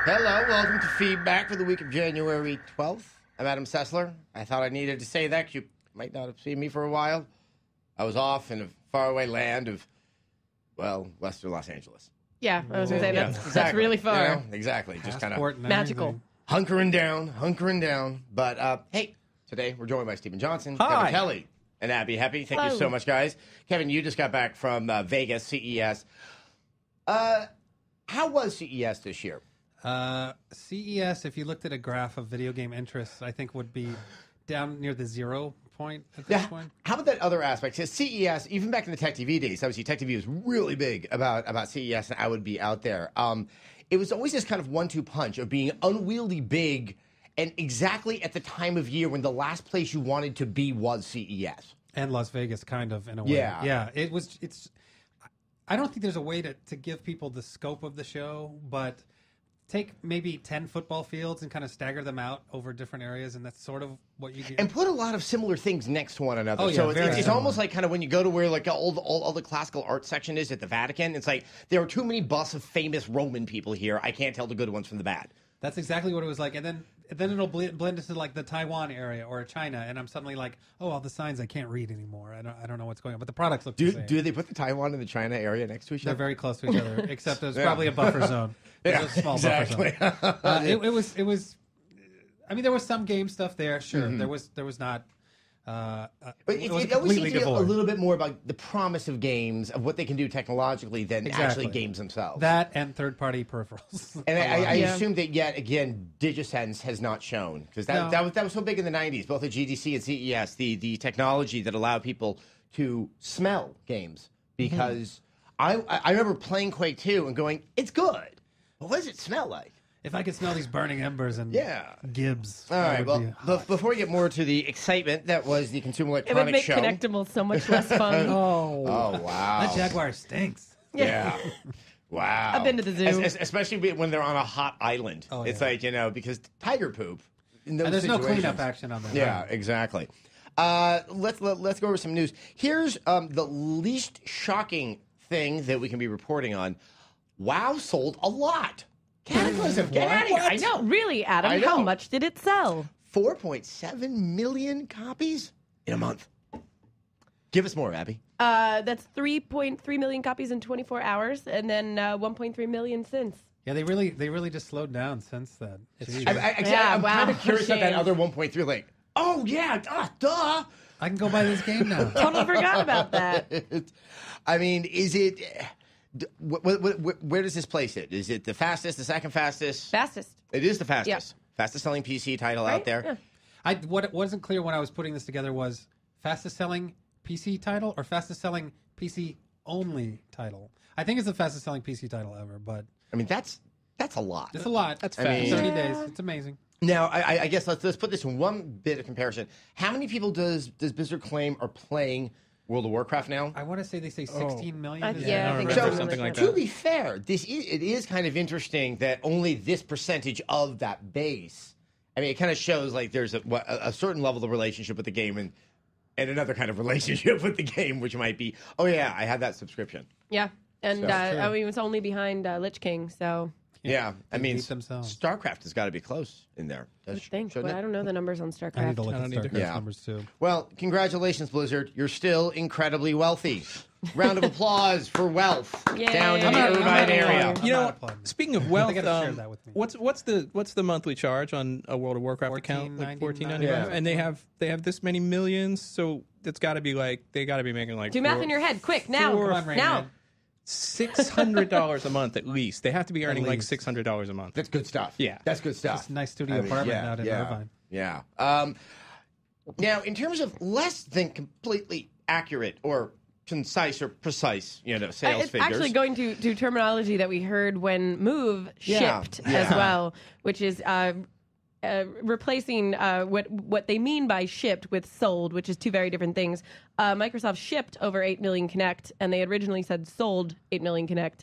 Hello, welcome to Feedback for the week of January 12th. I'm Adam Sessler. I thought I needed to say that 'cause you might not have seen me for a while. I was off in a faraway land of, well, western Los Angeles. Yeah, I was going to say, that's really far. You know, exactly. Just kind of magical. Hunkering down. But, hey, today we're joined by Stephen Johnson, Hi. Kevin Kelly, and Abby Heppy. Thank you so much, guys. Kevin, you just got back from Vegas, CES. How was CES this year? CES, if you looked at a graph of video game interests, I think would be down near the 0 point at this point. How about that other aspect? CES, even back in the Tech TV days, obviously Tech TV was really big about CES, and I would be out there. It was always this kind of 1-2 punch of being unwieldy big, and exactly at the time of year when the last place you wanted to be was CES. And Las Vegas, kind of, in a way. Yeah. It's. I don't think there's a way to give people the scope of the show, but take maybe 10 football fields and kind of stagger them out over different areas, and that's sort of what you get. And put a lot of similar things next to one another. Oh, yeah, so very it's similar. almost like kind of when you go to where like all the classical art section is at the Vatican. It's like there are too many busts of famous Roman people here. I can't tell the good ones from the bad. That's exactly what it was like. And then it'll blend into like the Taiwan area or China, and I'm suddenly like, oh, all the signs I can't read anymore. I don't know what's going on, but the products look the same. Do they put the Taiwan and the China area next to each They're other? very close to each other, except there's probably a buffer zone. There's a small exactly. buffer zone. It was. I mean, there was some game stuff there. Sure, Mm-hmm. there was not. But it was it always seems completely to be a devoid. little bit more about the promise of games, of what they can do technologically than actually games themselves. That and third-party peripherals. And I assume that yet again, DigiSense has not shown because that was so big in the '90s, both at GDC and CES. The technology that allowed people to smell games because I remember playing Quake 2 and going, it's good. But what does it smell like? If I could smell these burning embers and Gibbs. All right. Well, before we get more to the excitement that was the Consumer It would Electronics make Show. Connectable so much less fun. Oh wow. That Jaguar stinks. Yeah. Wow. I've been to the zoo. Especially when they're on a hot island. Oh, it's yeah. like, because tiger poop. In those And there's no situations. cleanup action on that. Yeah, exactly. Let's go over some news. Here's the least shocking thing that we can be reporting on. WoW sold a lot. Cataclysm, get out of here. I know. Really, Adam? I know. How much did it sell? 4.7 million copies in a month. Give us more, Abby. That's 3.3 million copies in 24 hours, and then 1.3 million since. Yeah, they really just slowed down since then. Jeez. I'm kind of curious about that shame. other 1.3. Like, oh yeah, duh. I can go buy this game now. Totally forgot about that. I mean, is it? Where does this place it? Is it the fastest, the second fastest? Fastest. It is the fastest. Yeah. Fastest selling PC title out there. Yeah. What wasn't clear when I was putting this together was fastest selling PC title or fastest selling PC only title. I think it's the fastest selling PC title ever, but I mean, that's a lot. it's a lot. That's I fast. mean- 30 days. It's amazing. Now, I guess let's put this in one bit of comparison. How many people does Blizzard claim are playing World of Warcraft now? I want to say they say 16 million. Is yeah, that I think correct? it's something like to that. be fair, it is kind of interesting that only this percentage of that base. I mean, it kind of shows like there's a certain level of relationship with the game and another kind of relationship with the game, which might be, oh yeah, I had that subscription. Yeah. And So- I mean, it was only behind Lich King, so Yeah, I mean, beat themselves. StarCraft has got to be close in there. I would think. Shouldn't But it? I don't know the numbers on StarCraft. I need to look I at don't either. StarCraft's Yeah. numbers too. Well, congratulations, Blizzard. You're still incredibly wealthy. Round of applause for wealth Yay. down in I'm the not- Irvine I'm not area. applauding. You I'm know, not applauding. speaking of wealth, They gotta share that with me. what's the monthly charge on a World of Warcraft account? Like $14.95, Yeah. and they have this many millions, so it's got to be like they got to be making like Do math in your head, quick, now. Come on, Rain now. Man. $600 a month at least. They have to be earning like least. $600 a month. That's good stuff. Yeah. That's good stuff. It's a nice studio apartment out in Irvine. Yeah. Now, in terms of less than completely accurate or concise or precise, sales It's figures. actually going to terminology that we heard when Move Yeah, shipped yeah. as well, which is replacing what they mean by shipped with sold, which is two very different things. Microsoft shipped over 8 million Kinect, and they originally said sold 8 million Kinect,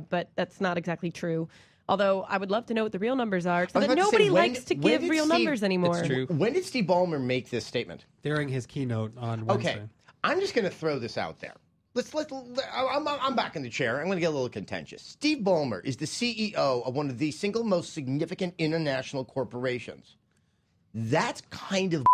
but that's not exactly true. Although I would love to know what the real numbers are, so I was that about to say, nobody when- likes to when give did real Steve- numbers anymore. It's true. When did Steve Ballmer make this statement? During his keynote on Wednesday. Okay, I'm just going to throw this out there. I'm back in the chair. I'm going to get a little contentious. Steve Ballmer is the CEO of one of the single most significant international corporations. That's kind of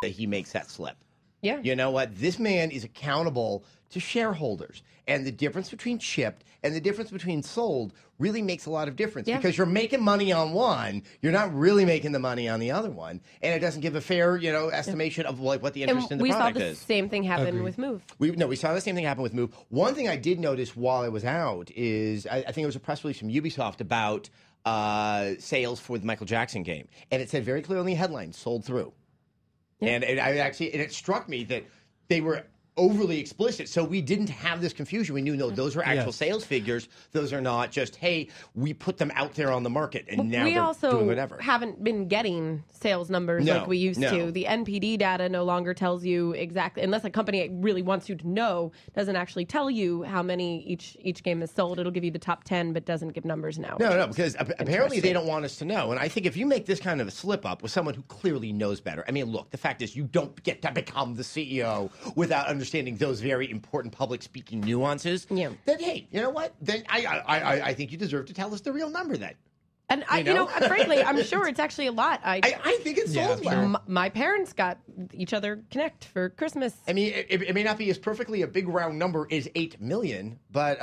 that he makes that slip. Yeah. You know what? This man is accountable to shareholders. And the difference between shipped and the difference between sold really makes a lot of difference. Yeah. Because you're making money on one, you're not really making the money on the other one. And it doesn't give a fair, estimation of like what the interest in the product we saw the is. same thing happen with Move. We saw the same thing happen with Move. One thing I did notice while I was out is I think it was a press release from Ubisoft about sales for the Michael Jackson game. And it said very clearly in the headline, sold through. Yeah. And it struck me that they were overly explicit, so we didn't have this confusion. We knew, no, those are actual sales figures. Those are not just, hey, we put them out there on the market, and now we they're also doing whatever. Haven't been getting sales numbers like we used to. The NPD data no longer tells you exactly, unless a company really wants you to know, doesn't actually tell you how many each game is sold. It'll give you the top 10, but doesn't give numbers now. No, because apparently they don't want us to know. And I think if you make this kind of a slip up with someone who clearly knows better, I mean, look, the fact is you don't get to become the CEO without understanding those very important public speaking nuances. Yeah. Then, hey, you know what? Then I think you deserve to tell us the real number then. And frankly, I'm sure it's actually a lot. I think it's sold well. My parents got each other Kinect for Christmas. I mean, it may not be as perfectly a big round number as 8 million, but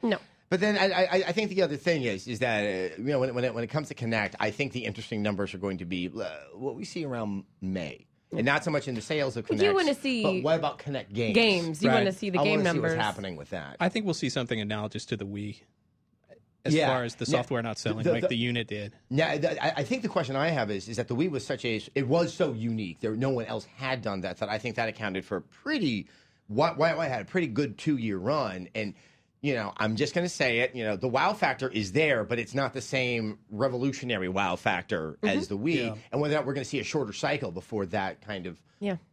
no. But then I think the other thing is that when it comes to Kinect, I think the interesting numbers are going to be what we see around May. And not so much in the sales of Kinect. You want to see, but what about Kinect games? Games. You want to see the game numbers. See what's happening with that. I think we'll see something analogous to the Wii, as far as the software not selling like the unit did. Yeah, I think the question I have is that the Wii was it was so unique. No one else had done that. That I think that accounted for why I had a pretty good 2-year run. And I'm just going to say it. The wow factor is there, but it's not the same revolutionary wow factor as the Wii. Yeah. And whether or not we're going to see a shorter cycle before that kind of,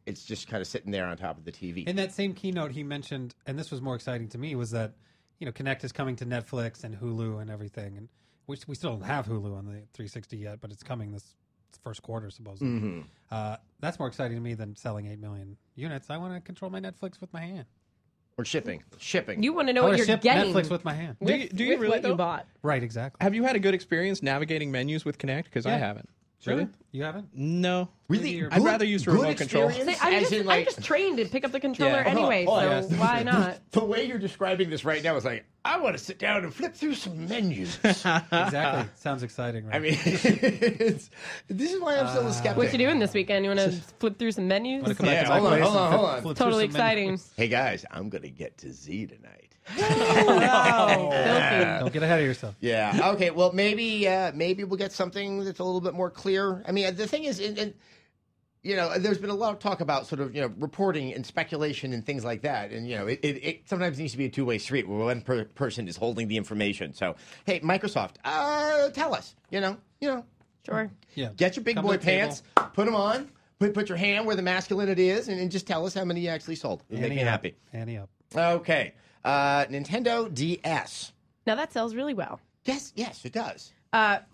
it's just kind of sitting there on top of the TV. In that same keynote, he mentioned, and this was more exciting to me, was that Kinect is coming to Netflix and Hulu and everything, and we still don't have Hulu on the 360 yet, but it's coming this first quarter supposedly. Mm-hmm. That's more exciting to me than selling 8 million units. I want to control my Netflix with my hand. Or shipping. You want to know what you're getting. Netflix with my hand. Do you really? What you bought. Right, exactly. Have you had a good experience navigating menus with Kinect? Because I haven't. Sure. Really? You haven't? No. Really? I'd rather use remote control. I'm just trained to pick up the controller anyway, so why not? The way you're describing this right now is like, I want to sit down and flip through some menus. Exactly. Sounds exciting, right? I mean, this is why I'm still a skeptic. What you doing this weekend? You want to flip through some menus? Hold on. Totally exciting. Hey, guys, I'm going to get to Z tonight. Wow. Don't get ahead of yourself. Yeah. Okay. Well, maybe we'll get something that's a little bit more clear. I mean, the thing is, there's been a lot of talk about sort of reporting and speculation and things like that, and it sometimes needs to be a two-way street where one person is holding the information. So, hey, Microsoft, tell us. Sure. Yeah. Get your big boy pants, put them on, put your hand where the masculinity is, and just tell us how many you actually sold. It'll make me happy. Annie up. Okay. Nintendo DS. Now that sells really well. Yes, it does.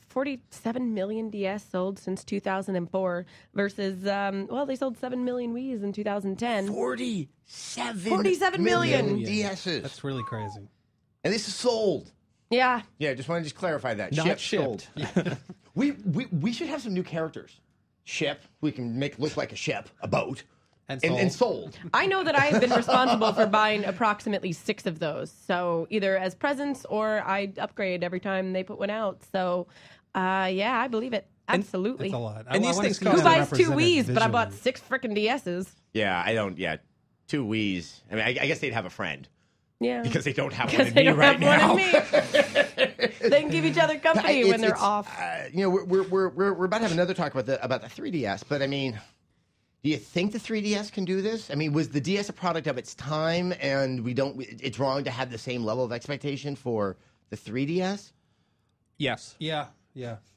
47 million DS sold since 2004 versus, they sold 7 million Wiis in 2010. 47 million DSs. That's really crazy. And this is sold. Yeah. Yeah, just want to clarify that. Not shipped. Sold. We should have some new characters. Ship. We can make look like a ship, a boat. And sold. I know that I have been responsible for buying approximately 6 of those. So either as presents or I upgrade every time they put one out. So, I believe it. Absolutely. It's a lot. And these things Who buys 2 Wiis, but I bought 6 frickin' DSs? Yeah, I don't. Yeah, 2 Wiis. I mean, I guess they'd have a friend. Yeah. Because they don't have one in me right now. They can give each other company when they're off. We're about to have another talk about the 3DS, but I mean, do you think the 3DS can do this? I mean, was the DS a product of its time, and it's wrong to have the same level of expectation for the 3DS? Yes. Yeah,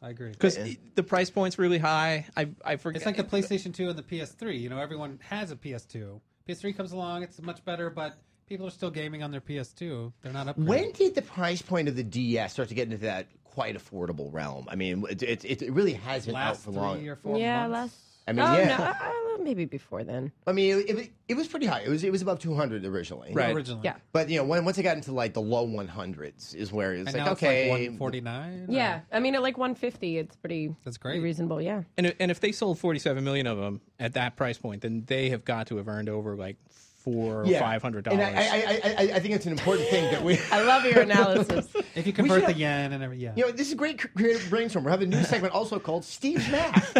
I agree. Because the price point's really high. I forget. It's like the PlayStation 2 and the PS3. Everyone has a PS2. PS3 comes along, it's much better, but people are still gaming on their PS2. They're not upgrading. When did the price point of the DS start to get into that quite affordable realm? I mean, it really hasn't out for long. 3 or 4 months. I mean, maybe before then. I mean, it was pretty high. It was above 200 originally. Right. Originally. Yeah. But once it got into like the low 100s is where it's And like now okay, it's like 149. Yeah, I mean, at like 150, it's pretty. That's great. Pretty reasonable. Yeah. And if they sold 47 million of them at that price point, then they have got to have earned over like $400 or $500. And I think it's an important thing that we. I love your analysis. If you convert the yen and everything, This is a great creative brainstorm. We're having a new segment also called Steve's Math.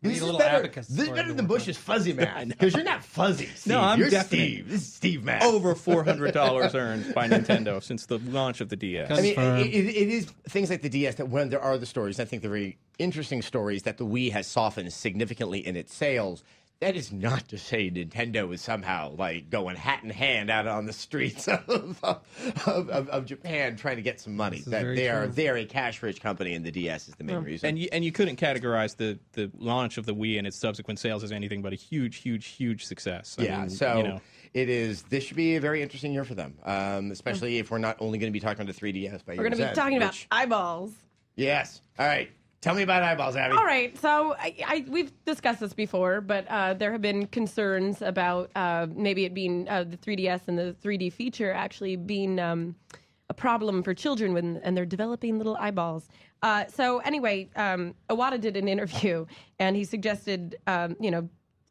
We This need a is little better. abacus This is for it better to than work Bush's fuzzy math because you're not fuzzy. Steve. No, I'm you're definite. Steve. This is Steve math. Over $400 earned by Nintendo since the launch of the DS. I mean, Confirmed. it is things like the DS that when there are the stories, I think they're very interesting stories that the Wii has softened significantly in its sales. That is not to say Nintendo is somehow like going hat in hand out on the streets of Japan trying to get some money. That they're a cash-rich company, and the DS is the main reason. And you couldn't categorize the launch of the Wii and its subsequent sales as anything but a huge success. I mean, it is. This should be a very interesting year for them, especially if we're not only going to be talking about the 3DS. We're going to be talking about eyeballs. Yes. All right. Tell me about eyeballs, Abby. All right, so we've discussed this before, but there have been concerns about maybe it being the 3DS and the 3D feature actually being a problem for children and they're developing little eyeballs. So anyway, Iwata did an interview, and he suggested,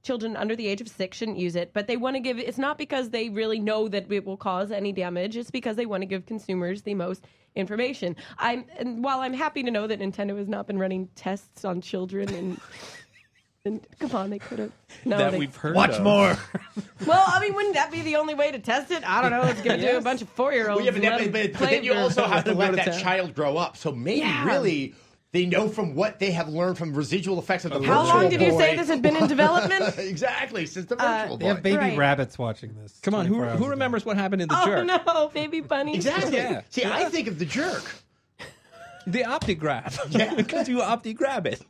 children under the age of 6 shouldn't use it, but they want to give it's not because they really know that it will cause any damage. It's because they want to give consumers the most information. And while I'm happy to know that Nintendo has not been running tests on children and come on, they could have. No, that we've heard Watch of. more. Well, I mean, wouldn't that be the only way to test it? I don't know. Let's give it to a bunch of 4-year-olds. But then you also have to let that child grow up. So maybe really they know from what they have learned from residual effects of the Virtual Boy. How long did you say this had been in development? Exactly, since the Virtual Boy. They have baby Right. rabbits watching this. Come on, 24 hours who a day. remembers what happened in the Oh Jerk? no, baby bunny. Exactly. Yeah. See, I think of the Jerk. The OptiGrab. Yeah. Because you OptiGrab it.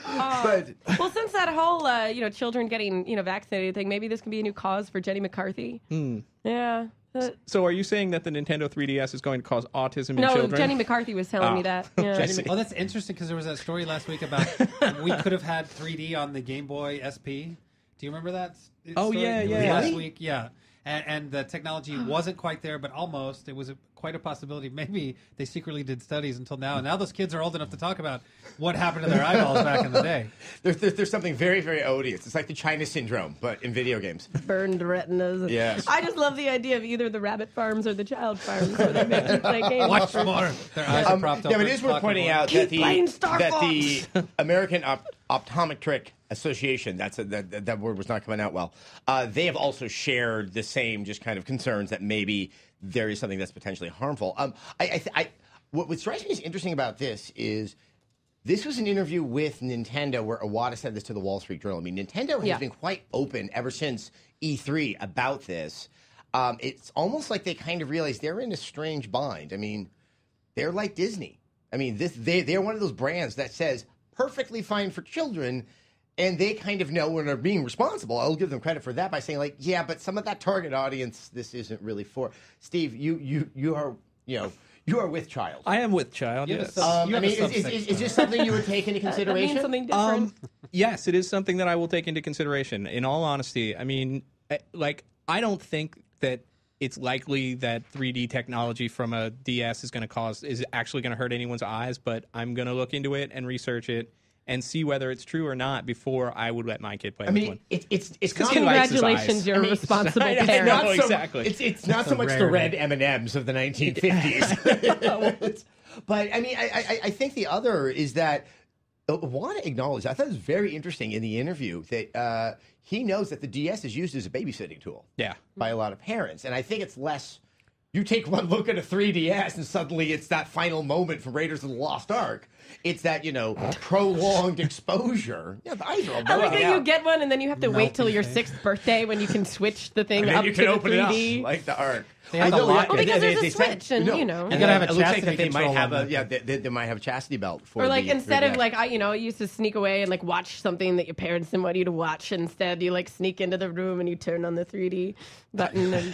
But Well, since that whole children getting vaccinated thing, maybe this can be a new cause for Jenny McCarthy. Yeah. So are you saying that the Nintendo 3DS is going to cause autism in No, children? Jenny McCarthy was telling me that. Yeah. Oh, that's interesting because there was that story last week about we could have had 3D on the Game Boy SP. Do you remember that? Oh, story? yeah, It was yeah. Last Really? week, yeah. And the technology wasn't quite there, but almost. It was quite a possibility. Maybe they secretly did studies until now. And now those kids are old enough to talk about what happened to their eyeballs back in the day. there's something very, very odious. It's like the China syndrome, but in video games. Burned retinas. Yes. I just love the idea of either the rabbit farms or the child farms where they make you play games. Watch more. Their eyes are propped up. Yeah, but it is worth pointing out that playing Star the American Optometric Association, that word was not coming out well, they have also shared the same just kind of concerns that maybe there is something that's potentially harmful. What strikes me as interesting about this is this was an interview with Nintendo where Iwata said this to the Wall Street Journal. I mean, Nintendo has been quite open ever since E3 about this. It's almost like they kind of realize they're in a strange bind. I mean, they're like Disney. I mean, they're one of those brands that says perfectly fine for children, and they kind of know when they're being responsible. I'll give them credit for that by saying, like, yeah, but some of that target audience, this isn't really for. Steve, you are with child. I am with child, yes. I mean, is this something you would take into That consideration? means something different. Yes, it is something that I will take into consideration. In all honesty, I mean, I don't think that it's likely that 3D technology from a DS is actually going to hurt anyone's eyes, but I'm going to look into it and research it and see whether it's true or not before I would let my kid play with one. It's because not he likes his Congratulations, eyes. you're a responsible I know, parent. not so, exactly. It's not so much the rarity. red M&Ms of the 1950s. But I mean, I think the other is that I want to acknowledge. I thought it was very interesting in the interview that he knows that the DS is used as a babysitting tool. Yeah. By a lot of parents, and I think it's less. You take one look at a 3DS, and suddenly it's that final moment from Raiders of the Lost Ark. It's that prolonged exposure. Yeah, the eyes are all I like bugging that you out. get one and then you have to wait till your Melting 6th birthday when you can switch the thing And up then you to can the open 3D. it up like the Ark. They have the lock- Well, because there's a They said- switch, and, you know. You gotta have a it looks like chastity that they might control have on a that. they might have a chastity belt for Or like the instead of 3DS. like you used to sneak away and like watch something that your parents didn't want you to watch. Instead, you like sneak into the room and you turn on the 3D button and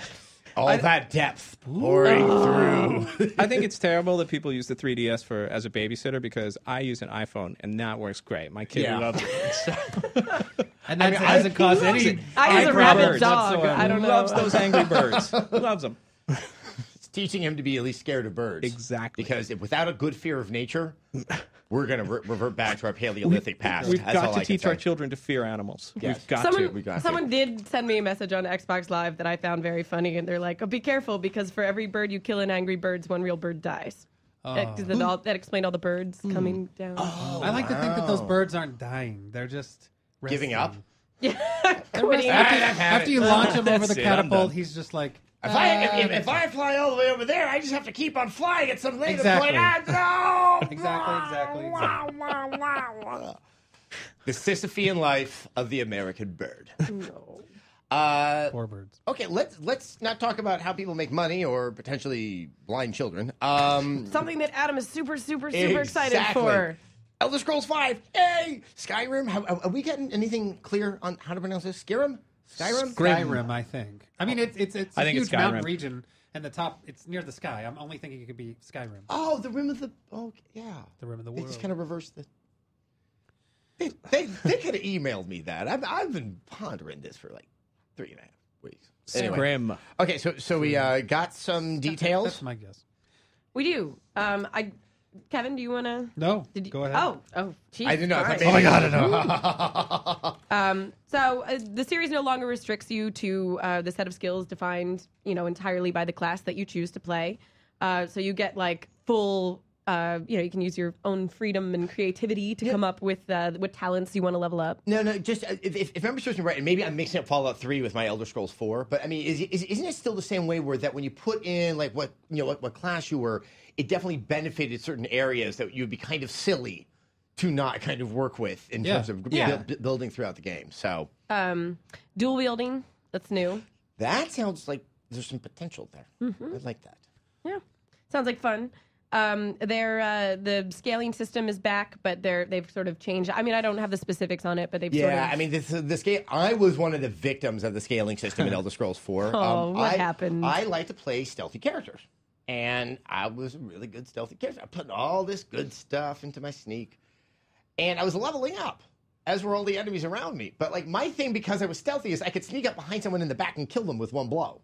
all that depth pouring through. I think it's terrible that people use the 3DS as a babysitter because I use an iPhone and that works great. My kid loves it. And that hasn't caused any. I use a rabid dog. whatsoever. I don't know. Loves those angry birds. Loves them. It's teaching him to be at least scared of birds. Exactly. Because without a good fear of nature, we're going to revert back to our Paleolithic past. We've That's got all to I can teach our say. children to fear animals. Yes. We've got to. We got to. Someone did send me a message on Xbox Live that I found very funny, and they're like, "Oh, be careful because for every bird you kill in Angry Birds, one real bird dies." That explained all the birds coming down. I like to think that those birds aren't dying; they're just Giving resting. up? Quitting. After you launch him over the That's it, I'm catapult, done. he's just like. If I fly all the way over there, I just have to keep on flying at some later Exactly. point. No! Exactly. The Sisyphean life of the American bird. No. Poor birds. Okay, let's not talk about how people make money or potentially blind children. Something that Adam is super excited for. Elder Scrolls 5. Hey, Skyrim. Are we getting anything clear on how to pronounce this? Skyrim. Skyrim, I think. I mean, it's I a think it's huge mountain Skyrim. region, and the top, it's near the sky. I'm only thinking it could be Skyrim, Oh, the rim of the. Oh, yeah. the rim of the They world. just kind of reversed the. They could have emailed me that. I've been pondering this for like 3.5 weeks. Anyway. Grim. Okay, so we got some details. That's my guess. We do. Kevin, do you want to? No, Did you, go ahead. Oh, geez. I didn't know. Christ. Oh my god, I know. So the series no longer restricts you to the set of skills defined, entirely by the class that you choose to play. So you get like full, you can use your own freedom and creativity to come up with what talents you want to level up. No. Just if memory serves me right, and maybe I'm mixing up Fallout 3 with my Elder Scrolls 4. But I mean, isn't it still the same way where that when you put in like what class you were, it definitely benefited certain areas that you'd be kind of silly to not kind of work with in terms of building throughout the game. So Dual wielding, that's new. that sounds like there's some potential there. I like that. Yeah, sounds like fun. The scaling system is back, but they've sort of changed. I mean, I don't have the specifics on it, but they've sort of. Yeah, I mean, the scale. I was one of the victims of the scaling system in Elder Scrolls 4. What happened? I like to play stealthy characters, and I was a really good stealthy character. I put all this good stuff into my sneak, and I was leveling up, as were all the enemies around me. But like my thing, because I was stealthy, is I could sneak up behind someone in the back and kill them with one blow.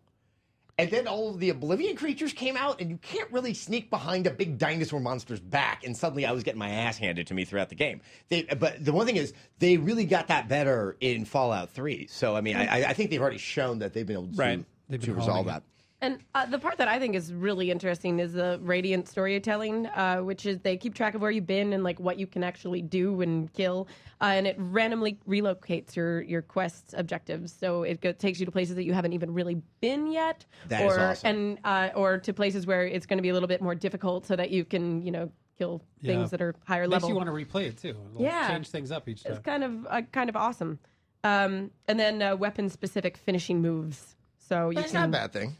And then all of the Oblivion creatures came out, and you can't really sneak behind a big dinosaur monster's back. And suddenly I was getting my ass handed to me throughout the game. But the one thing is, they really got that better in Fallout 3. So, I mean, I think they've already shown that they've been able to resolve that. And the part that I think is really interesting is the Radiant storytelling, which is they keep track of where you've been and like what you can actually do and kill, and it randomly relocates your quest objectives. So it takes you to places that you haven't even really been yet, That is awesome. or to places where it's going to be a little bit more difficult, so that you can kill things that are higher Makes level. you want to replay it too. It'll change things up each time. It's kind of awesome. And then weapon specific finishing moves. So you That's can. not a bad thing.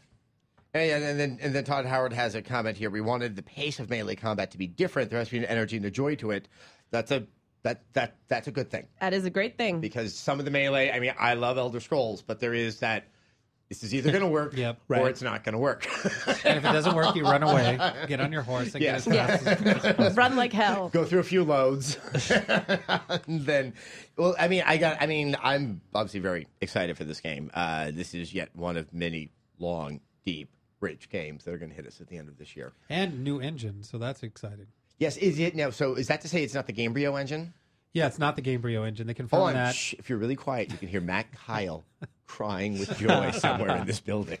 And then Todd Howard has a comment here. We wanted the pace of melee combat to be different. There has to be an energy and a joy to it. That's a good thing. That is a great thing. Because some of the melee, I mean, I love Elder Scrolls, but there is that this is either going to work or it's not going to work. And if it doesn't work, you run away, get on your horse, and get as fast as possible. Run like hell. Go through a few loads. And then, I'm obviously very excited for this game. This is yet one of many long, deep, rich games that are going to hit us at the end of this year. And new engine, so that's exciting. Yes, is it now? So is that to say it's not the Gamebryo engine? Yeah, it's not the Gamebryo engine. They confirmed that. Shh, if you're really quiet, you can hear Matt Kyle crying with joy somewhere in this building.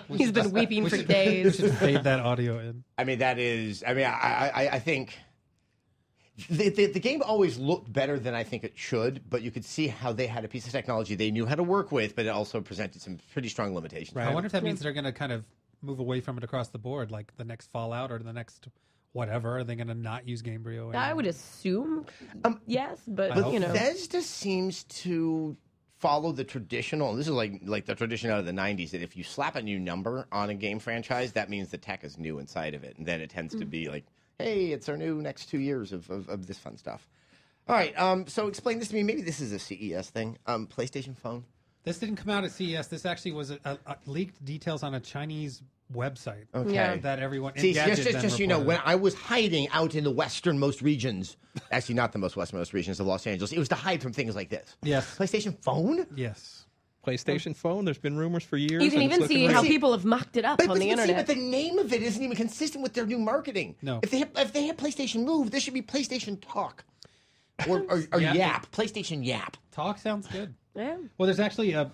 He's been weeping for We days. should fade that audio in. I mean, I think the game always looked better than I think it should, but you could see how they had a piece of technology they knew how to work with, but it also presented some pretty strong limitations. Right. I wonder if that means they're going to kind of move away from it across the board, like the next Fallout or the next whatever. Are they going to not use Gamebryo anymore? I would assume yes, but hope Bethesda seems to follow the traditional. This is like the tradition out of the 90s that if you slap a new number on a game franchise, that means the tech is new inside of it, and then it tends to be like, hey, it's our new next 2 years of this fun stuff. All right, so explain this to me. Maybe this is a CES thing. PlayStation phone. This didn't come out at CES. This actually was a leaked details on a Chinese website. Okay. Yeah. That everyone. See, Engadget then just you know, reported. when I was hiding out in the westernmost regions, actually not the most westernmost regions of Los Angeles, it was to hide from things like this. Yes. PlayStation phone? Yes. PlayStation phone. There's been rumors for years. You can and it's even see looking how really- people have mocked it up on the internet. but the name of it isn't even consistent with their new marketing. No. If they have PlayStation Move, there should be PlayStation Talk. Or Yeah. Yap. PlayStation Yap. Talk sounds good. Yeah. Well, there's actually an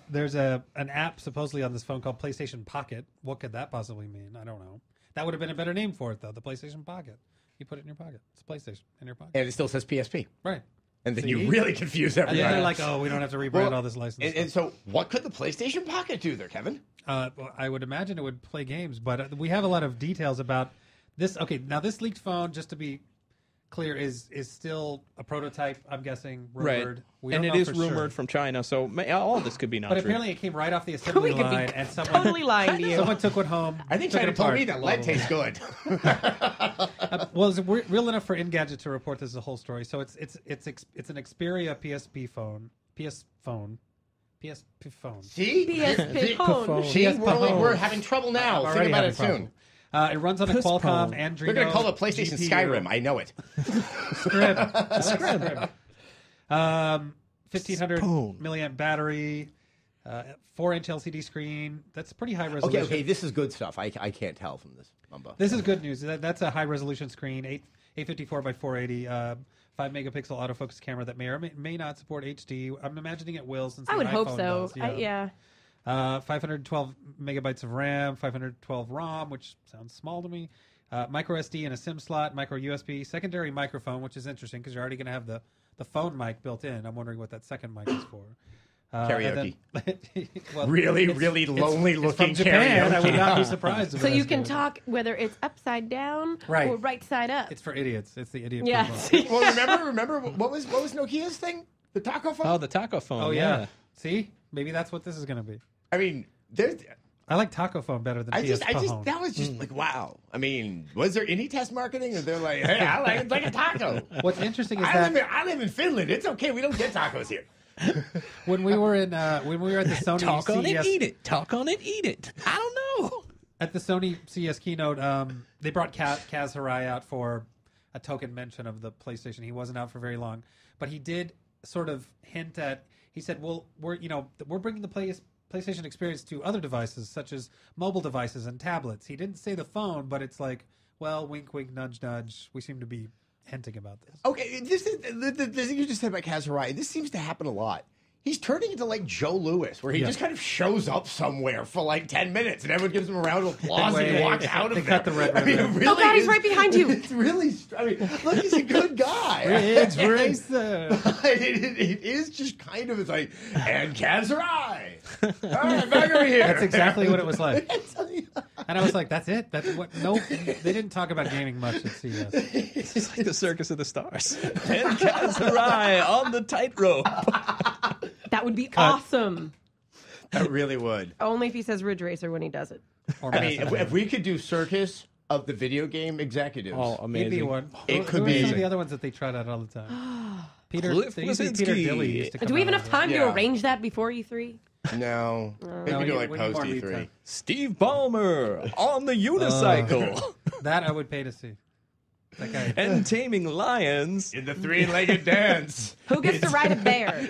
app supposedly on this phone called PlayStation Pocket. What could that possibly mean? I don't know. That would have been a better name for it, though. The PlayStation Pocket. You put it in your pocket. It's a PlayStation in your pocket. And it still says PSP. Right. And then See? you really confuse And everybody. then they're like, oh, we don't have to rebrand all this license. And so, what could the PlayStation Pocket do there, Kevin? Well, I would imagine it would play games, but we have a lot of details about this. Okay, now this leaked phone, just to be clear, is still a prototype. I'm guessing rumored. Right. We And don't it know is for rumored sure. from China, so all this could be not But true. apparently, it came right off the assembly We could be line, and someone totally lying to you. someone took one home. I think took China it told apart, me that blah, lead blah, tastes good. well, it's real enough for Engadget to report this is a whole story. So it's an Xperia PSP phone, PSP phone. See? PSP phone. See, PS phone. we're having trouble now. I'm Think already about having it soon. problems. It runs on a Qualcomm Andrino. They're going to call it PlayStation GPU. Skyrim. I know it. Scrib. Scrib. 1500 Spoon. milliamp battery, 4-inch LCD screen. That's pretty high resolution. Okay, this is good stuff. I can't tell from this. Mumbo. This is good news. That's a high resolution screen, 854 by 480, 5 megapixel autofocus camera that may or may not support HD. I'm imagining it will, since I the would hope iPhone so. does. Yeah. 512 megabytes of RAM, 512 ROM, which sounds small to me. Micro SD and a SIM slot, micro USB, secondary microphone, which is interesting because you're already going to have the phone mic built in. I'm wondering what that second mic is for. Karaoke. Well, Really, it's- really it's lonely-looking from Japan. karaoke. I would not be surprised. If So it you has can karaoke. talk whether it's upside down Right. or right side up. It's for idiots. It's the idiot. Yeah. phone. Well, remember what was Nokia's thing? The taco phone? Oh, the taco phone. Oh yeah. See, maybe that's what this is going to be. I mean, there's... I like taco phone better than I PS just, phone. that was just like, wow. I mean, was there any test marketing? Or they're like, hey, I like it's like a taco. What's interesting is I that live in Finland. It's okay. We don't get tacos here. when we were at the Sony Talk on it, CES eat it. Talk on it, eat it. I don't know. at the Sony CES keynote, they brought Kaz Hirai out for a token mention of the PlayStation. He wasn't out for very long, but he did sort of hint at. He said, "Well, we're bringing the PlayStation experience to other devices, such as mobile devices and tablets." He didn't say the phone, but it's like, well, wink, wink, nudge, nudge. We seem to be hinting about this. Okay, this is the thing you just said about Kaz Hirai. This seems to happen a lot. He's turning into like Joe Louis, where he just kind of shows up somewhere for like 10 minutes, and everyone gives him a round of applause, and he walks out of They there. cut the red I mean, it ribbon. really Oh, God, he's is- right behind you. It's really. I mean, look, he's a good guy. Ridge Racer. it is just kind of it's like, and Kaz Hirai. All right, back over here. That's exactly what it was like. And I was like, that's it? That's what? Nope. They didn't talk about gaming much at CES. It's like the Circus of the Stars. And Kaz Hirai on the tightrope. That would be awesome. That really would. Only if he says Ridge Racer when he does it. Or I mean, Mass if we could do circus of the video game executives, Oh, He'd amazing. be one. It Who could are be. some of the other ones that they tried out all the time. Cliff they used to- Peter Wazinski. Dilley used to come Do we have out enough all time Yeah. to arrange that before E3? no, No, maybe do you- like we need post more lead E3. time. Steve Ballmer on the unicycle. That I would pay to see. That guy. And taming lions. In the three-legged dance, Who gets to ride a bear?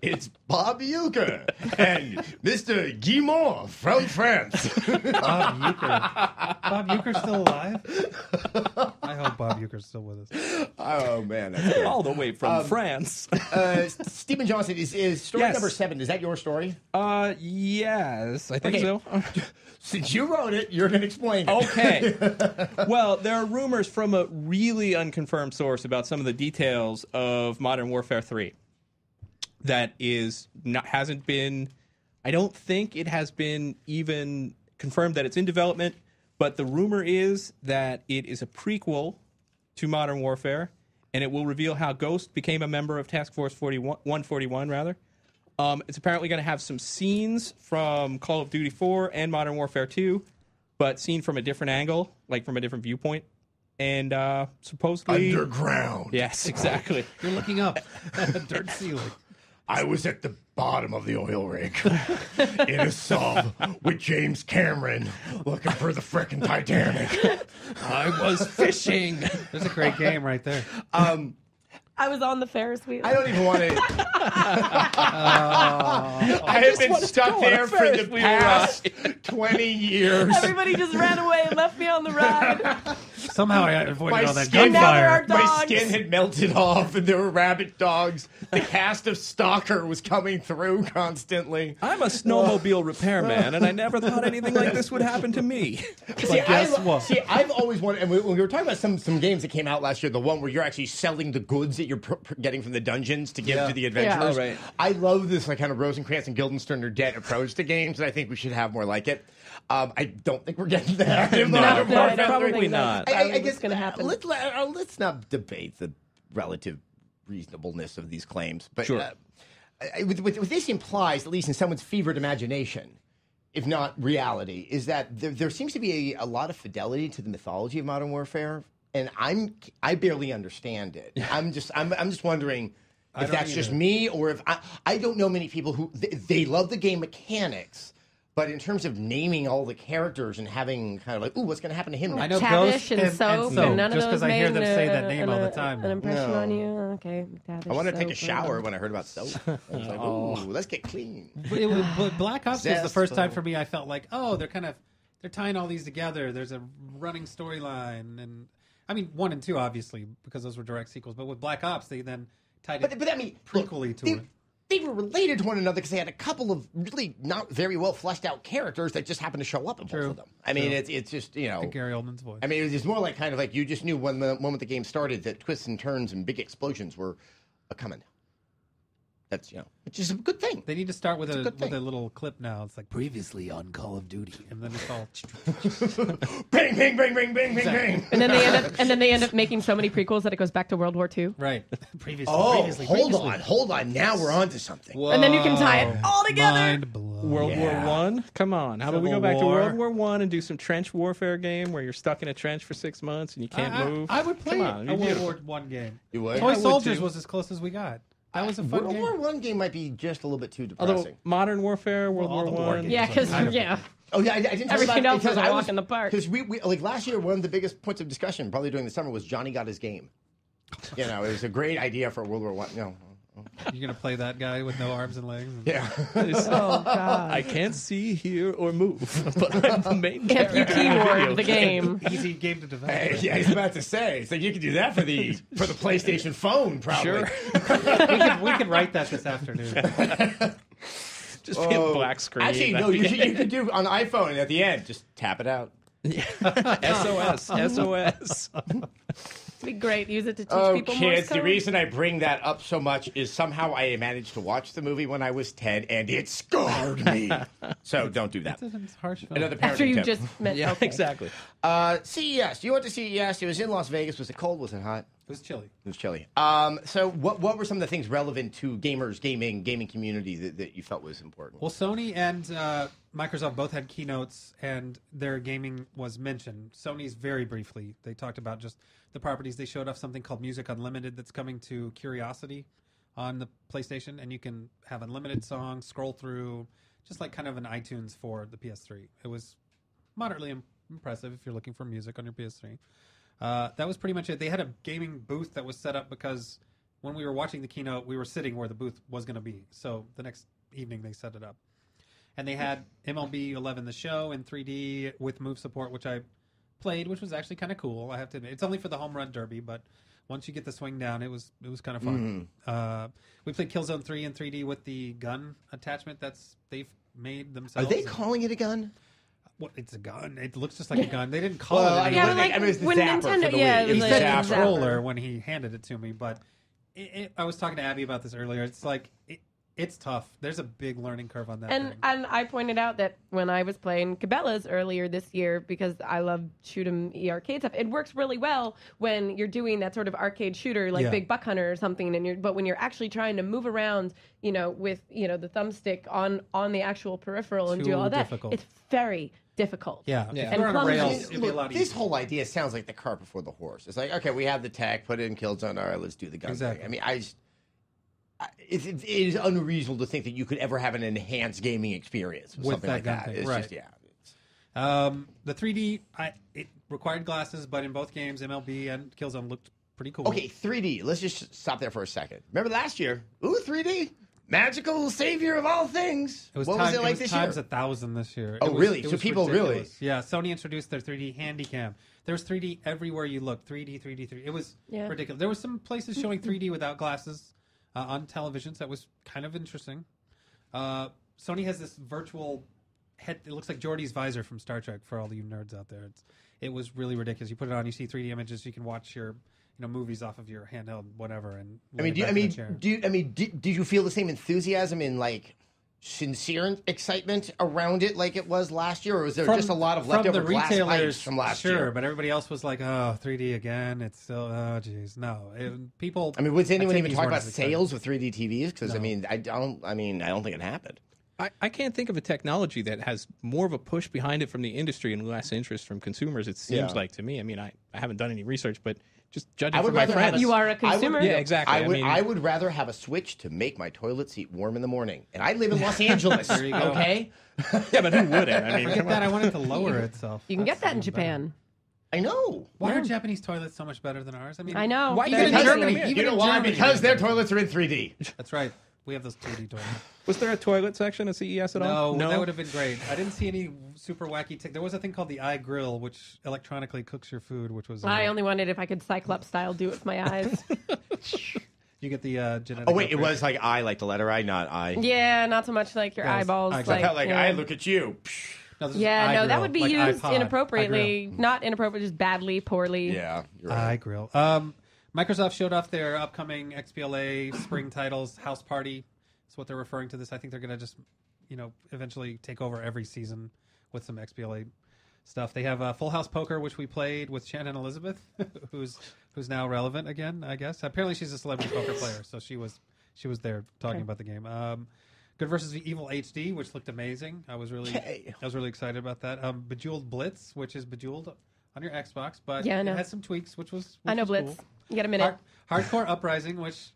it's Bob Uecker and Mr. Guimont from France. Bob Euchre. Bob Euchre's still alive? I hope Bob Euchre's still with us. Oh man, that's good. All the way from France. Stephen Johnson is story Yes. number 7. Is that your story? Yes, I think Okay. so. Since you wrote it, you're going to explain it. Okay. Well, there are rumors from a really unconfirmed source about some of the details of Modern Warfare 3 that hasn't been. I don't think it has been even confirmed that it's in development, but the rumor is that it is a prequel to Modern Warfare, and it will reveal how Ghost became a member of Task Force 141, rather. It's apparently going to have some scenes from Call of Duty 4 and Modern Warfare 2, but seen from a different angle, like from a different viewpoint. And supposedly... Underground. Yes, exactly. You're looking up at a dirt ceiling. I was at the bottom of the oil rig in a sub with James Cameron looking for the frickin' Titanic. I was fishing. There's a great game right there. I was on the Ferris wheel. I don't even want to. I have been stuck there for the past 20 years. Everybody just ran away and left me on the ride. Somehow I avoided My all that skin- Now there are gunfire. My dogs. skin had melted off, and there were rabbit dogs. The cast of Stalker was coming through constantly. I'm a snowmobile repairman, and I never thought anything like this would happen to me. See, guess what? See, I've always wanted, and when we were talking about some games that came out last year, the one where you're actually selling the goods that you're getting from the dungeons to give to the adventurers. Oh, right. I love this like kind of Rosencrantz and Guildenstern or Dead approach to games, and I think we should have more like it. I don't think we're getting there. No, I don't Probably think not. that's I what's guess going to happen. Let's not debate the relative reasonableness of these claims, but Sure. what this implies, at least in someone's fevered imagination, if not reality, is that there seems to be a lot of fidelity to the mythology of Modern Warfare, and I barely understand it. I'm just wondering if don't that's just either. me, or if I don't know many people who they love the game mechanics. But in terms of naming all the characters and having kind of like, ooh, what's going to happen to him? I know Tavish Ghost and Soap, and none of just those because I hear them made say that name all the time. An impression No. on you? Okay. Tavish, I wanted to take a Soap, shower when I heard about soap. I was like, ooh, let's get clean. But Black Ops was the first time Zestful. for me I felt like, oh, they're tying all these together. There's a running storyline, and I mean 1 and 2 obviously because those were direct sequels. But with Black Ops, they then tied it But I mean, look, prequely to they, it. they were related to one another because they had a couple of really not very well fleshed out characters that just happened to show up in both True. of them. I mean, True. it's just, you know. Gary Oldman's voice. I mean, it was just more like kind of like you just knew when the moment the game started that twists and turns and big explosions were coming. That's, you know, which is a good thing. They need to start with It's a a good thing. little clip now. It's like previously on Call of Duty, and then it's all Bang, bang, bang, bang, bang, bang, bang. And then they end up making so many prequels that it goes back to World War II. right. Previously, Oh, previously, hold on. Now we're on to something. And then you can tie it all together. Mind blown. World Yeah. War One. Come on, how about we go Civil back to War. World War One and do some trench warfare game where you're stuck in a trench for 6 months and you can't move? I would play Come on, a it'd be World beautiful. War One game. You would? Toy I would Soldiers too. was as close as we got. That was a fun World game. War One game might be just a little bit too Although depressing. Modern Warfare, World all War the war One. games. Yeah, because Kind of. Oh yeah, I didn't. Everything else was a walk in the park. Because we like last year, one of the biggest points of discussion, probably during the summer, was Johnny got his game. You know, it was a great idea for World War One. No, You're gonna play that guy with no arms and legs. yeah. Oh God. I can't see, hear, or move, but I'm the main character. Amputee word the game. Easy game to develop. Hey, yeah, I was about to say. It's like you could do that for the PlayStation phone, probably. Sure. we could write that this afternoon. Just be a black screen. Actually, no. You could do on iPhone at the end. Just tap it out. SOS. SOS. It'd be great. Use it to teach Oh, people kids, the more. reason I bring that up so much is somehow I managed to watch the movie when I was 10, and it scarred me. So don't do that. It's harsh. Film. Another parenting After you tip. just meant Yeah, okay. exactly. CES. You went to CES. It was in Las Vegas. Was it cold? Was it hot? It was chilly. It was chilly. So what were some of the things relevant to gamers, gaming community that you felt was important? Well, Sony and Microsoft both had keynotes, and their gaming was mentioned. Sony's very briefly. They talked about just the properties. They showed off something called Music Unlimited that's coming to Curiosity on the PlayStation, and you can have unlimited songs, scroll through, just like kind of an iTunes for the PS3. It was moderately impressive if you're looking for music on your PS3. That was pretty much it. They had a gaming booth that was set up because when we were watching the keynote, we were sitting where the booth was going to be. So the next evening, they set it up. And they had MLB 11 The Show in 3D with move support, which I played, which was actually kind of cool. I have to admit, it's only for the home run derby, but once you get the swing down, it was kind of fun. We played Killzone 3 in 3D with the gun attachment they've made Are themselves. they calling it a gun? Well, it's a gun. It looks just like a gun. They didn't call Well, it. I anything. mean, like I mean, it was the when zapper Nintendo- for the yeah, Wii. it was He like said a zapper. controller when he handed it to me, but I was talking to Abby about this earlier. It's like it's tough. There's a big learning curve on that And thing. I pointed out that when I was playing Cabela's earlier this year, because I love shoot 'em arcade stuff, it works really well when you're doing that sort of arcade shooter like Yeah. Big Buck Hunter or something. But when you're actually trying to move around, with the thumbstick on the actual peripheral and do Too all that, difficult. it's very difficult. Yeah, Yeah. if you're on a clumsy. rails, I mean, it'd be a lot look, this easier. whole idea sounds like the cart before the horse. It's like, okay, we have the tech, put it in Killzone. All right, let's do the gun Exactly. thing. I mean, it is unreasonable to think that you could ever have an enhanced gaming experience with something like that. thing, It's right. just, yeah. The 3D, it required glasses, but in both games, MLB and Killzone looked pretty cool. Okay, 3D. Let's just stop there for a second. Remember last year? Ooh, 3D. Magical savior of all things. What was it like was this times year? 1,000 this year. Oh, It was- really? it So was people ridiculous. Yeah, Sony introduced their 3D Handycam. There was 3D everywhere you looked. 3D. It was ridiculous. There was some places showing 3D without glasses on televisions. That was kind of interesting. Sony has this virtual head. It looks like Geordi's visor from Star Trek for all you nerds out there. It was really ridiculous. You put it on, you see 3D images. You can watch your movies off of your handheld, whatever. And did you feel the same enthusiasm in like sincere excitement around it like it was last year, or was there just a lot of leftover glass pipes from last year? Sure, but everybody else was like, "Oh, 3D again." It's still, oh, geez, no. People. I mean, was anyone even activities talking weren't about as exciting. sales of 3D TVs? Because No. I don't think it happened. I can't think of a technology that has more of a push behind it from the industry and less interest from consumers. It seems like to me. I mean, I haven't done any research, but just judging from my friends, You are a consumer. Yeah, exactly. I would rather have a switch to make my toilet seat warm in the morning, and I live in Los Angeles. There you go. Okay, yeah, but who wouldn't? I mean, Forget that. I want it to lower itself. You can That's get that in even better. Japan. I know. Why are Japanese toilets so much better than ours? I mean, I know. Why They're even in amazing. Germany? Even You know in why? Germany, Because their toilets are in 3D. That's right. We have those 2D toilets. was there a toilet section at CES at all? No, that would have been great. I didn't see any super wacky tech. There was a thing called the iGrill, which electronically cooks your food, which was. I only wanted if I could Cyclops style do it with my eyes. You get the genetic. Oh wait, it upgrade. was like I, like the letter I, not I. Yeah, not so much like your Yes, eyeballs. I I felt like yeah. I look at you. No, this is Yeah, no, that iGrill, would be like used iPod, inappropriately. Not inappropriate, just badly, poorly. Yeah, you're right. iGrill. Microsoft showed off their upcoming XBLA spring titles, House Party. That's what they're referring to this. I think they're going to just, eventually take over every season with some XBLA stuff. They have Full House Poker, which we played with Shannon Elizabeth, who's now relevant again, I guess. Apparently, she's a celebrity poker player, so she was there talking about the game. Good versus Evil HD, which looked amazing. I was really excited about that. Bejeweled Blitz, which is Bejeweled on your Xbox, but Yeah, I it know. had some tweaks, which was I know was Blitz. cool. You got a minute. Hardcore Uprising, which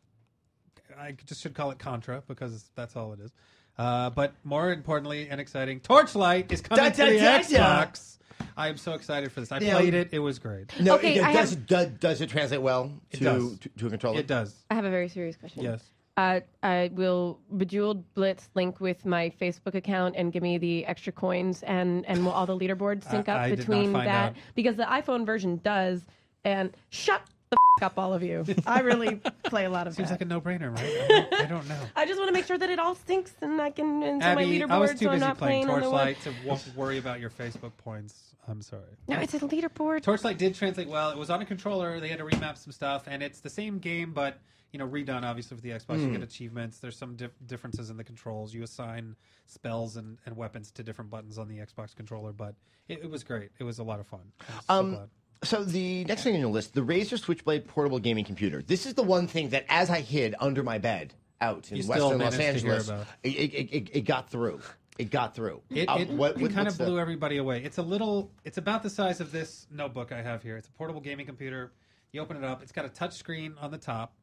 I just should call it Contra because that's all it is. But more importantly and exciting, Torchlight is coming to the Xbox. I am so excited for this. I played it. It was great. No, Okay, does it translate well to a controller? It does. I have a very serious question. Yes. I will Bejeweled Blitz link with my Facebook account and give me the extra coins and will all the leaderboards sync up I did not between find that? out. Because the iPhone version does. And shut the up, all of you. I really play a lot of Seems that. like a no-brainer, right? I don't know. I just want to make sure that it all syncs and I can into my Abby, leaderboard I was too so I'm busy not playing playing on the one. Torchlight to worry about your Facebook points. I'm sorry. No, it's a leaderboard. Torchlight did translate well. It was on a controller. They had to remap some stuff, and it's the same game, but redone obviously with the Xbox. You get achievements. There's some differences in the controls. You assign spells and weapons to different buttons on the Xbox controller, but it was great. It was a lot of fun. I'm so glad. So the next thing on your list, the Razer Switchblade portable gaming computer. This is the one thing that, as I hid under my bed out in You still Western Los managed to hear Angeles, about. it got through. It got through. It what's kind of the- blew everybody away. It's about the size of this notebook I have here. It's a portable gaming computer. You open it up. It's got a touch screen on the top,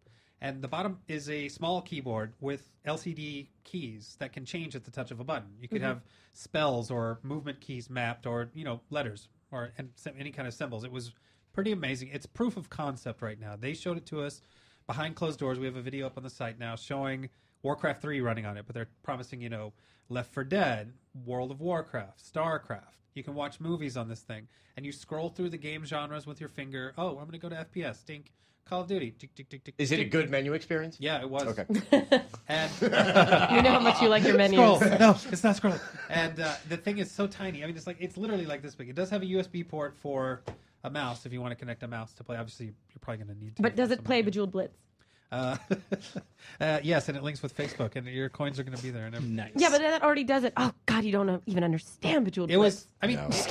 and the bottom is a small keyboard with LCD keys that can change at the touch of a button. You could have spells or movement keys mapped, or letters or any kind of symbols. It was pretty amazing. It's proof of concept right now. They showed it to us behind closed doors. We have a video up on the site now showing Warcraft 3 running on it, but they're promising, Left 4 Dead, World of Warcraft, StarCraft. You can watch movies on this thing, and you scroll through the game genres with your finger. Oh, I'm going to go to FPS. Dink. Call of Duty. Tick, tick, tick, tick, Is it a tick. good menu experience? Yeah, it was. Okay. And You know how much you like your menus. scroll. No, it's not scrolling. And the thing is so tiny. I mean, it's literally like this big. It does have a USB port for a mouse if you want to connect a mouse to play. Obviously, you're probably going to need to. But does for it some play of it. Bejeweled Blitz? Yes, and it links with Facebook, and your coins are going to be there. And everything. nice. Yeah, but that already does it. Oh, God, you don't even understand Bejeweled It Blitz. was. I mean, No. it's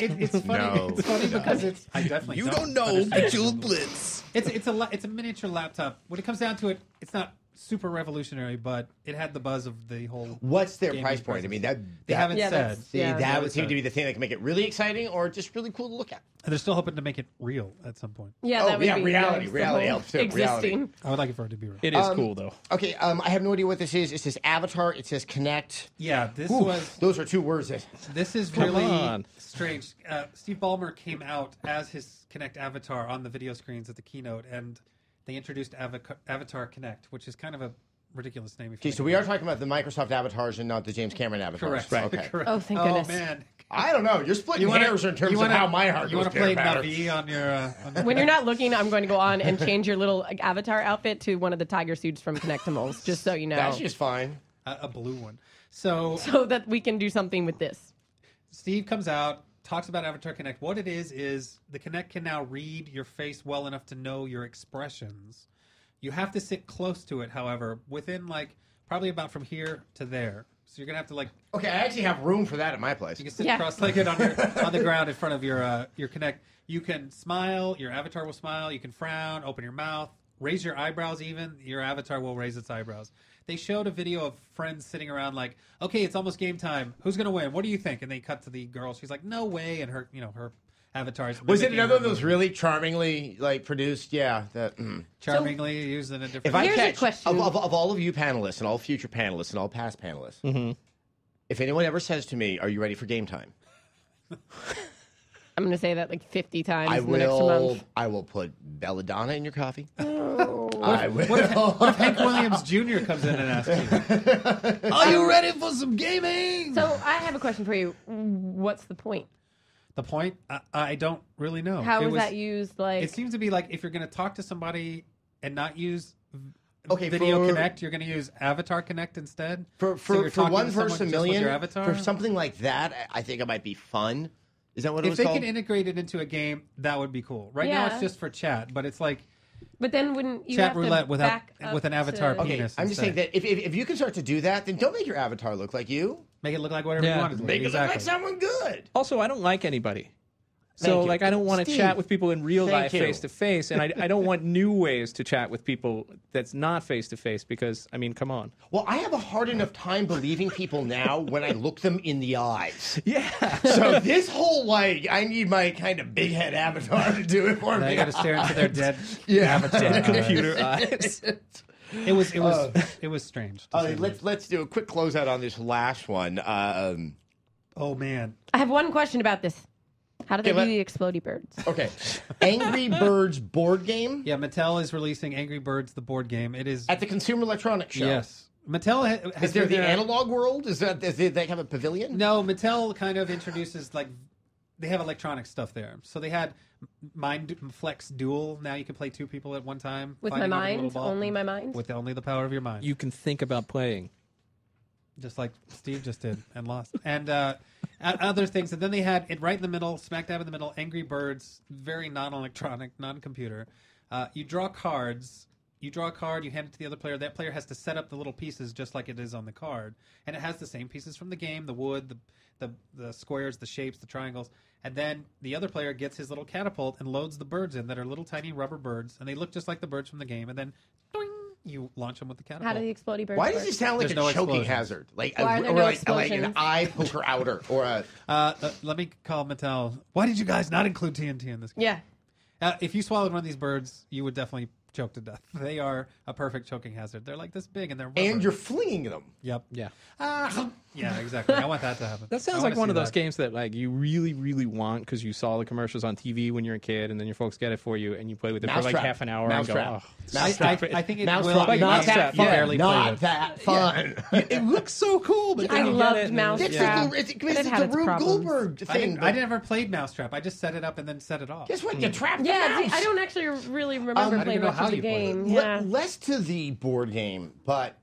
funny. No. It's funny because it's. I definitely You don't know understand Bejeweled Blitz. It's a miniature laptop. When it comes down to it, it's not super revolutionary, but it had the buzz of the whole. What's their gaming price point? I presence. mean, They haven't Yeah, said. that's- See, Yeah. that would seem to be the thing that can make it really exciting or just really cool to look at. They're still hoping to make it real at some point. Yeah, Oh, that would yeah, be reality. nice, Reality the whole helps too. Reality. Existing. I would like it for it to be real. It is cool though. Okay, I have no idea what this is. It says Avatar. It says Connect. Yeah, this Ooh, was. those are two words. This is Come really on. strange. Steve Ballmer came out as his Kinect avatar on the video screens at the keynote, and they introduced Avatar Kinect, which is kind of a ridiculous name. Okay, so we are talking about the Microsoft avatars and not the James Cameron avatars. correct. Okay. Correct. Oh, thank goodness. Oh man, I don't know. You're splitting hairs in terms of how my heart You goes want to play pitter-patter. Navi on your? On When you're not looking, I'm going to go on and change your little avatar outfit to one of the tiger suits from Connectimals, just so you know. That's just fine. a blue one. So so that we can do something with this. Steve comes out, talks about Avatar Kinect. What it is the Kinect can now read your face well enough to know your expressions. You have to sit close to it, however, within probably about from here to there. So you're gonna have to Okay, I actually have room for that at my place. you can sit Yeah. cross-legged on the ground in front of your Kinect. You can smile. Your avatar will smile. You can frown. Open your mouth. Raise your eyebrows. Even your avatar will raise its eyebrows. They showed a video of friends sitting around okay, it's almost game time. Who's gonna win? What do you think? And they cut to the girl. She's like, no way. And her avatar's Was it mimicking another her of those movement. really charmingly produced? Yeah. charmingly used in a different? If I Here's a catch question. of all of you panelists and all future panelists and all past panelists, if anyone ever says to me, "Are you ready for game time?" I'm going to say that 50 times I in the next will. month. I will put belladonna in your coffee. Oh. I will. What if Hank Williams Jr. comes in and asks you, "Are you ready for some gaming?" So I have a question for you. What's the point? The point, I don't really know. How It was was- that used? It seems to be if you're going to talk to somebody and not use Okay, Video for- Connect, you're going to use Avatar Connect instead. For So you're talking one to someone verse a just with million, your avatar? for something like that, I think it might be fun. Is that what it If was they called? can integrate it into a game, that would be cool. Right now, Yeah. it's just for chat, but it's But then wouldn't you chat have to roulette back up with an avatar to- piece. Okay, penis I'm just saying instead. that if you can start to do that, then don't make your avatar look like you. Make it look like whatever you Yeah. want it to look. Make it Exactly. look like someone good. Also, I don't like anybody. Thank So, you. I don't want to Steve, chat with people in real thank life, you. face to face, and I don't want new ways to chat with people that's not face to face. Because, come on. Well, I have a hard enough time believing people now when I look them in the eyes. Yeah. So this whole I need my kind of big head avatar to do it for Now me. you got to stare into their dead Yeah. avatar. Dead eyes. computer eyes. It was strange. to say the least. Let's do a quick closeout on this last one. Oh man. I have one question about this. How do they Okay, do the explodey birds? Okay, Angry Birds board game Yeah, Mattel is releasing Angry Birds the board game. It is at the Consumer Electronics Show. yes. Mattel has Is there been the analog world? Is they have a pavilion? No, Mattel kind of introduces they have electronic stuff there. So they had Mind Flex Duel. Now you can play two people at one time. With my fighting over the mind? little ball. Only my mind? With only the power of your mind. You can think about playing. Just like Steve just did and lost. And other things. And then they had it right in the middle, smack dab in the middle, Angry Birds, very non-electronic, non-computer. You draw cards. You draw a card, you hand it to the other player. That player has to set up the little pieces just like it is on the card. And it has the same pieces from the game, the wood, the squares, the shapes, the triangles. And then the other player gets his little catapult and loads the birds in that are little tiny rubber birds. And they look just like the birds from the game. And then doing, you launch them with the catapult. How do the explodey birds Why work? does it sound like There's a no choking explosions. hazard? Like Why are there or no like an explosions? eye poker outer or a Let me call Mattel. Why did you guys not include TNT in this game? Yeah. If you swallowed one of these birds, you would definitely choke to death. They are a perfect choking hazard. They're like this big and they're rubber. and you're flinging them. Yep. Yeah. Yeah, exactly. I want that to happen. That I sounds wanna like one see of those that. games that you really, really want because you saw the commercials on TV when you're a kid, and then your folks get it for you, and you play with it for Mousetrap. half an hour and go, Mousetrap. oh. I think it Mousetrap. will be Like a Mousetrap, game you yeah. barely played Not it. that fun. It looks so cool, but I then you loved get it, and- Mousetrap. It's Yeah. because It it's had the its Rube problems. Goldberg I thing. never played Mousetrap. I just set it up and then set it off. Guess what? You trapped the Yeah, mouse. I don't actually really remember I don't playing even know much how of the you played it. game. Yeah. Less to the board game, but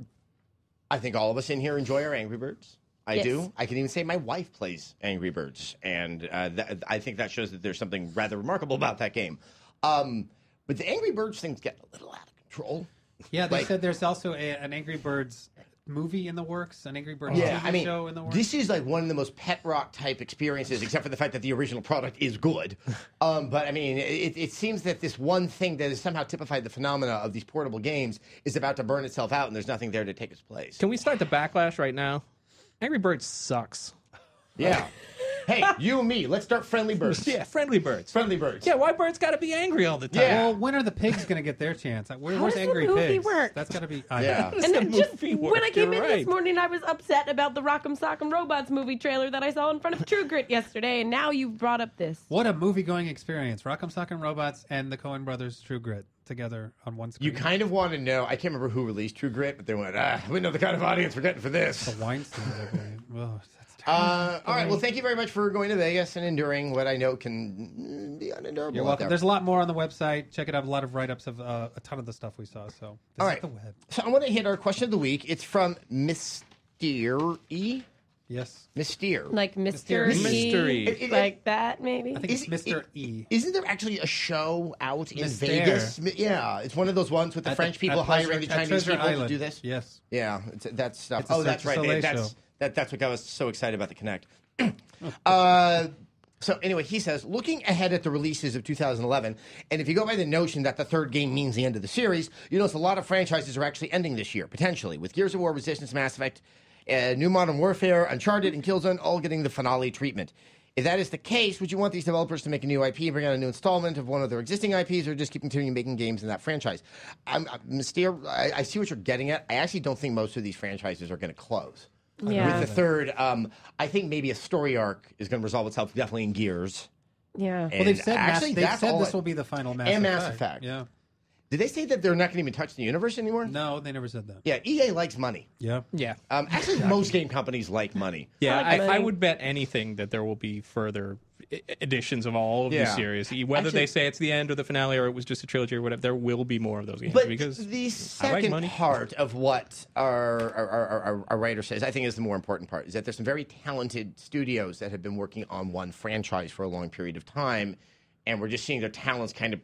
I think all of us in here enjoy our Angry Birds. I Yes. do. I can even say my wife plays Angry Birds, and I think that shows that there's something rather remarkable about that game. But the Angry Birds thing's getting a little out of control. Yeah, they Like- said there's also an Angry Birds movie in the works, an Angry Birds Yeah, TV show in the works. this is like one of the most pet rock type experiences, except for the fact that the original product is good. But I mean, it seems that this one thing that has somehow typified the phenomena of these portable games is about to burn itself out, and there's nothing there to take its place. Can we start the backlash right now? Angry Birds sucks. Yeah. Hey, you and me, let's start Friendly Birds. Yeah, Friendly Birds. Friendly Birds. Yeah, why birds got to be angry all the time? Yeah. Well, when are the pigs going to get their chance? Where's does the Angry movie Pigs? work? That's got to be. Yeah. And then just movie when I work, came in you're this right. morning, I was upset about the Rock'em Sock'em Robots movie trailer that I saw in front of True Grit yesterday, and now you brought up this. What a movie-going experience! Rock'em Sock'em Robots and the Coen Brothers' True Grit together on one screen. You kind of want to know. I can't remember who released True Grit, but they went, we know the kind of audience we're getting for this. The Weinsteins, I believe. Oh, that's terrible. All right. Well, thank you very much for going to Vegas and enduring what I know can be unendurable. You're out welcome. there. There's a lot more on the website. Check it out. A lot of write-ups of a ton of the stuff we saw. So this All is right. the web. So I want to hit our question of the week. It's from Mystery. Yes. Mystery. Like Mr. Mystery. E, like that, maybe? I think it's Mr. E. Isn't there actually a show out in Mystère. Vegas? Yeah, it's one of those ones with the French people hiring the Chinese people to do this. Yes. Yeah, that's stuff. It's a Oh, that's Cirque du right. Soleil That's what got us so excited about the Connect. So anyway, he says, looking ahead at the releases of 2011, and if you go by the notion that the third game means the end of the series, you notice a lot of franchises are actually ending this year, potentially, with Gears of War, Resistance, Mass Effect, New Modern Warfare, Uncharted, and Killzone all getting the finale treatment. If that is the case, would you want these developers to make a new IP and bring out a new installment of one of their existing IPs, or just keep continuing making games in that franchise? Mystere, I see what you're getting at. I actually don't think most of these franchises are going to close. Yeah. With the third, I think maybe a story arc is going to resolve itself definitely in Gears. Yeah. And They've said, actually, they've that's said all this will be the final Mass and Effect. Mass Effect. Yeah. Did they say that they're not going to even touch the universe anymore? No, they never said that. Yeah, EA likes money. Yeah. Yeah. Actually, most game companies like money. Yeah, I like I money. would bet anything that there will be further editions of all of the Yeah. series. Whether Actually- they say it's the end or the finale or it was just a trilogy or whatever, there will be more of those games. But because the I like second money. part of what our writer says, I think is the more important part, is that there's some very talented studios that have been working on one franchise for a long period of time, and we're just seeing their talents kind of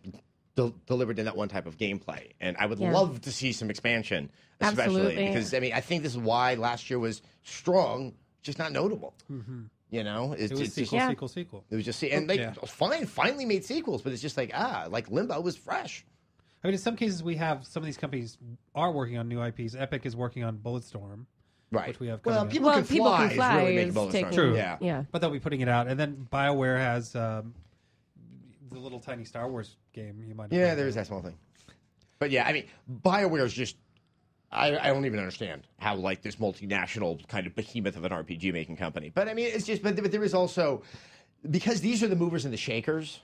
delivered in that one type of gameplay. And I would Yeah. love to see some expansion, especially Absolutely. because, I mean, I think this is why last year was strong, just not notable. You know? It was just, sequel, Yeah. sequel. it was just, and they Yeah. finally made sequels, but it's just like Limbo was fresh. I mean, in some cases, we have some of these companies are working on new IPs. Epic is working on Bulletstorm, Right. which we have Well, coming up. People Well, Can People Fly Can is Fly really making is bonus taking- round. True. Yeah. Yeah. but they'll be putting it out. And then BioWare has the little tiny Star Wars game. You might have Yeah, heard there of. is that small thing. But yeah, I mean, BioWare is just. I don't even understand how, like, this multinational kind of behemoth of an RPG making company. But I mean, it's just. But there is also. Because these are the movers and the shakers,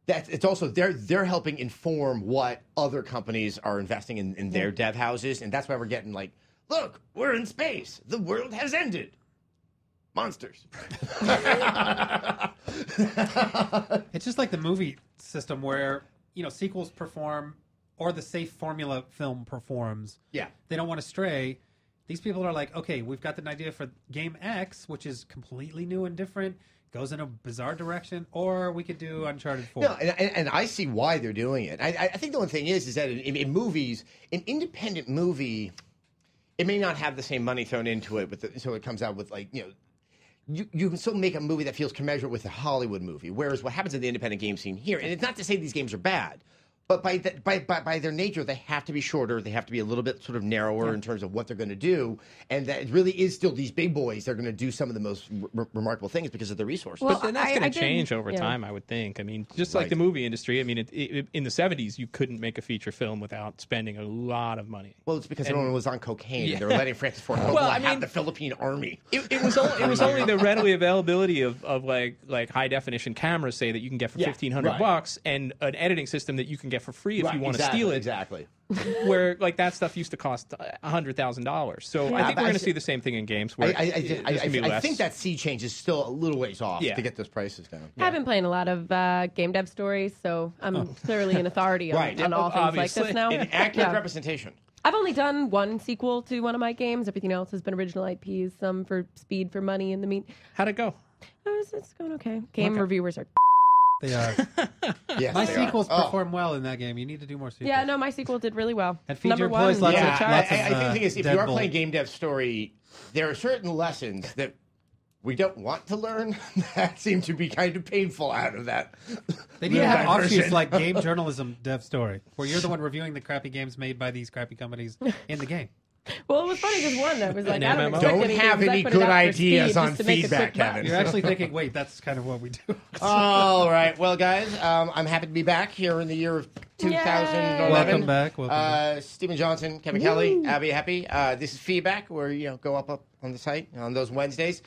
that it's also. They're helping inform what other companies are investing in their dev houses. And that's why we're getting, like, look, we're in space. The world has ended. Monsters. It's just like the movie system where, sequels perform or the safe formula film performs. Yeah. They don't want to stray. These people are like, okay, we've got an idea for game X, which is completely new and different, goes in a bizarre direction, or we could do Uncharted 4. No, and I see why they're doing it. I think the one thing is that in movies, an independent movie, it may not have the same money thrown into it, so it comes out with, like, you can still make a movie that feels commensurate with a Hollywood movie. Whereas what happens in the independent game scene here, and it's not to say these games are bad, but by their nature, they have to be shorter. They have to be a little bit sort of narrower in terms of what they're going to do. And that it really is still these big boys that are going to do some of the most remarkable things because of their resources. Well, But then that's I going to did- change over yeah. time, I would think. I mean, just like Right. the movie industry. I mean, in the 70s, you couldn't make a feature film without spending a lot of money. Well, it's because everyone was on cocaine and they were letting Francis Ford Coppola Well, I mean- have the Philippine army. It was only the readily availability of like high definition cameras, say, that you can get for Yeah, $1,500 right. and an editing system that you can get for free if you want to steal it. Exactly. Where like that stuff used to cost $100,000. So I Yeah, think but we're I going to see- see the same thing in games. Where there's gonna be I less. think that sea change is still a little ways off Yeah. to get those prices down. I've been playing a lot of game dev stories, so I'm clearly an authority on, Right. on all things like Obviously. this now. An accurate Yeah. representation. I've only done one sequel to one of my games. Everything else has been original IPs, some for speed, for money in the mean. How'd it go? It's going okay. Game reviewers are They are. Yes, My they are. sequels Oh. perform well in that game. You need to do more sequels. Yeah, no, my sequel did really well. And feed Number your one. employees lots of- Yeah, lots I think the thing is, if you are Deadbolt. playing game dev story, there are certain lessons that we don't want to learn that seem to be kind of painful out of that. They need to have version. offshoots like game journalism dev story, where you're the one reviewing the crappy games made by these crappy companies in the game. Well, it was funny because one that was like, An I don't MMO. expect Don't anything, have 'cause I any put it good out for ideas speed on just to make a feedback, quick buck. Kevin. You're actually thinking, wait, that's kind of what we do. All right. Well, guys, I'm happy to be back here in the year of 2011. Welcome back. Welcome back. Stephen Johnson, Kevin Kelly, Abby Happy. This is feedback where go up on the site on those Wednesdays.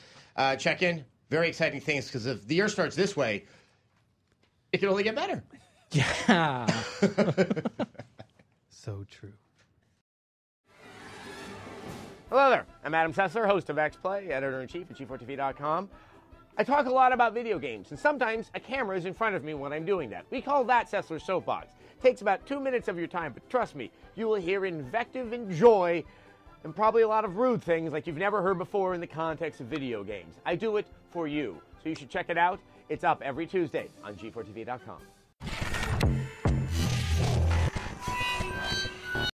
Check in. Very exciting things because if the year starts this way, it can only get better. Yeah. So true. Hello there. I'm Adam Sessler, host of XPlay, editor-in-chief at G4TV.com. I talk a lot about video games, and sometimes a camera is in front of me when I'm doing that. We call that Sessler's Soapbox. It takes about 2 minutes of your time, but trust me, you will hear invective and joy and probably a lot of rude things like you've never heard before in the context of video games. I do it for you, so you should check it out. It's up every Tuesday on G4TV.com.